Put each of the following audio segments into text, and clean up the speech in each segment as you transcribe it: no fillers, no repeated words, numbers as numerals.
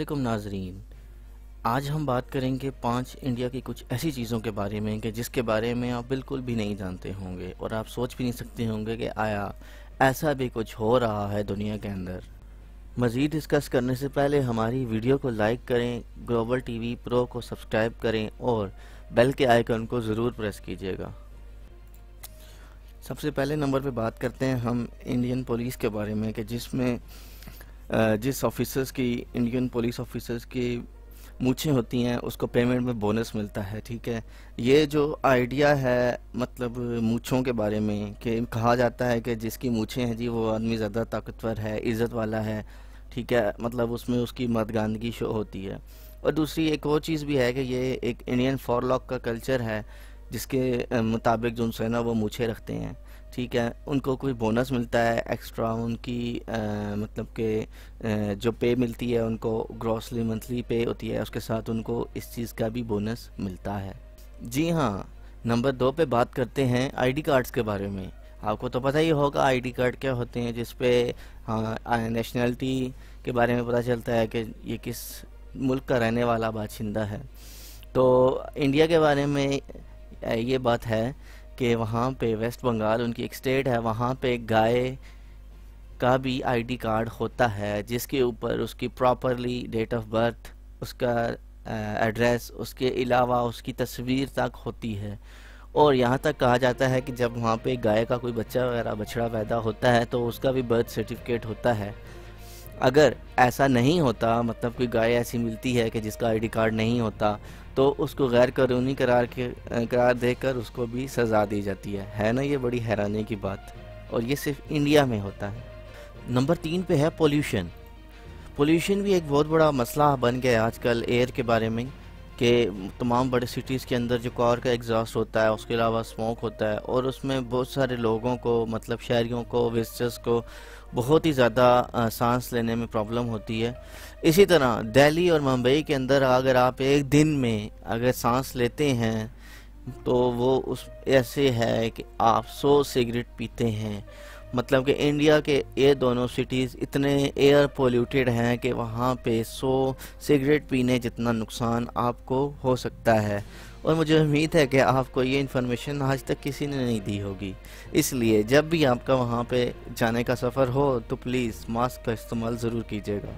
वालेकुम नाजरीन। आज हम बात करेंगे 5 इंडिया की कुछ ऐसी चीज़ों के बारे में कि जिसके बारे में आप बिल्कुल भी नहीं जानते होंगे और आप सोच भी नहीं सकते होंगे कि आया ऐसा भी कुछ हो रहा है दुनिया के अंदर। मज़ीद डिस्कस करने से पहले हमारी वीडियो को लाइक करें, ग्लोबल टीवी प्रो को सब्सक्राइब करें और बेल के आइकन को ज़रूर प्रेस कीजिएगा। सबसे पहले नंबर पे बात करते हैं हम इंडियन पुलिस के बारे में कि जिसमें जिस ऑफिसर्स की इंडियन पुलिस ऑफिसर्स की मूछें होती हैं उसको पेमेंट में बोनस मिलता है। ठीक है, ये जो आइडिया है मतलब मूछों के बारे में कि कहा जाता है कि जिसकी मूछें हैं जी वो आदमी ज़्यादा ताकतवर है, इज़्ज़त वाला है। ठीक है, मतलब उसमें उसकी मर्दानगी शो होती है। और दूसरी एक और चीज़ भी है कि ये एक इंडियन फॉरलॉक का कल्चर है जिसके मुताबिक जो उनसे ना वो मूछें रखते हैं, ठीक है, उनको कोई बोनस मिलता है एक्स्ट्रा। उनकी मतलब के जो पे मिलती है उनको ग्रॉसली मंथली पे होती है, उसके साथ उनको इस चीज़ का भी बोनस मिलता है। जी हाँ, नंबर 2 पे बात करते हैं आईडी कार्ड्स के बारे में। आपको तो पता ही होगा आईडी कार्ड क्या होते हैं, जिस पे नेशनलिटी के बारे में पता चलता है कि ये किस मुल्क का रहने वाला बाशिंदा है। तो इंडिया के बारे में ये बात है कि वहाँ पे वेस्ट बंगाल उनकी एक स्टेट है, वहाँ पे गाय का भी आईडी कार्ड होता है जिसके ऊपर उसकी प्रॉपरली डेट ऑफ बर्थ, उसका एड्रेस, उसके अलावा उसकी तस्वीर तक होती है। और यहाँ तक कहा जाता है कि जब वहाँ पे गाय का कोई बच्चा वगैरह बछड़ा पैदा होता है तो उसका भी बर्थ सर्टिफिकेट होता है। अगर ऐसा नहीं होता, मतलब कोई गाय ऐसी मिलती है कि जिसका आईडी कार्ड नहीं होता, तो उसको गैर कानूनी करार देकर उसको भी सज़ा दी जाती है ना। ये बड़ी हैरानी की बात, और ये सिर्फ इंडिया में होता है। नंबर 3 पे है पोल्यूशन। पोल्यूशन भी एक बहुत बड़ा मसला बन गया है आजकल एयर के बारे में कि तमाम बड़े सिटीज़ के अंदर जो कार का एग्जॉस्ट होता है, उसके अलावा स्मोक होता है और उसमें बहुत सारे लोगों को, मतलब शहरियों को, विजिटर्स को बहुत ही ज़्यादा सांस लेने में प्रॉब्लम होती है। इसी तरह दिल्ली और मुंबई के अंदर अगर आप एक दिन में अगर सांस लेते हैं तो वो उस ऐसे है कि आप 100 सिगरेट पीते हैं। मतलब कि इंडिया के ये दोनों सिटीज़ इतने एयर पोल्यूटेड हैं कि वहाँ पे 100 सिगरेट पीने जितना नुकसान आपको हो सकता है। और मुझे उम्मीद है कि आपको ये इन्फॉर्मेशन आज तक किसी ने नहीं दी होगी, इसलिए जब भी आपका वहाँ पे जाने का सफ़र हो तो प्लीज़ मास्क का इस्तेमाल ज़रूर कीजिएगा।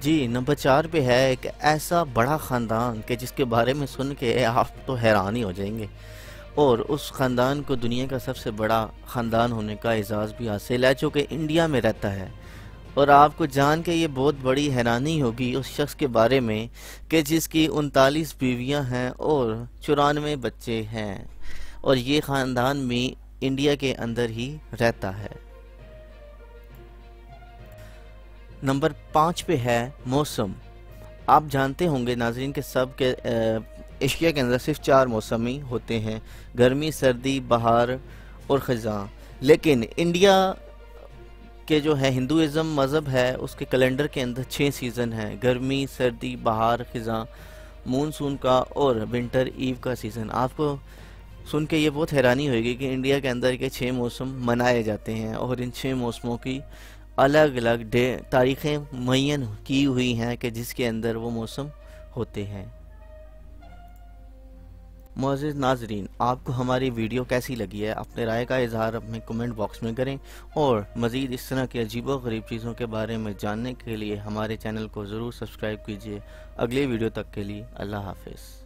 जी, नंबर 4 पे है एक ऐसा बड़ा ख़ानदान कि जिसके बारे में सुन के आप तो हैरान ही हो जाएंगे, और उस ख़ानदान को दुनिया का सबसे बड़ा ख़ानदान होने का एजाज़ भी हासिल है जो कि इंडिया में रहता है। और आपको जान के ये बहुत बड़ी हैरानी होगी उस शख्स के बारे में कि जिसकी 39 बीवियां हैं और 94 बच्चे हैं, और ये ख़ानदान भी इंडिया के अंदर ही रहता है। नंबर 5 पे है मौसम। आप जानते होंगे नाज़रीन के सब के एशिया के अंदर सिर्फ 4 मौसम ही होते हैं, गर्मी, सर्दी, बहार और ख़ज़ां। लेकिन इंडिया के जो है हिंदुज़म मज़हब है उसके कैलेंडर के अंदर 6 सीज़न हैं, गर्मी, सर्दी, बहार, ख़ज़ां, मानसून का और विंटर ईव का सीज़न। आपको सुन के ये बहुत हैरानी होगी कि इंडिया के अंदर के 6 मौसम मनाए जाते हैं और इन 6 मौसमों की अलग अलग तारीख़ें मुअय्यन की हुई हैं कि जिसके अंदर वो मौसम होते हैं। मुअज़्ज़िज़ नाज़रीन, आपको हमारी वीडियो कैसी लगी है? अपने राय का इज़हार अपने कमेंट बॉक्स में करें, और मज़ीद इस तरह की अजीबो-गरीब चीज़ों के बारे में जानने के लिए हमारे चैनल को ज़रूर सब्सक्राइब कीजिए। अगले वीडियो तक के लिए अल्लाह हाफ़िज़।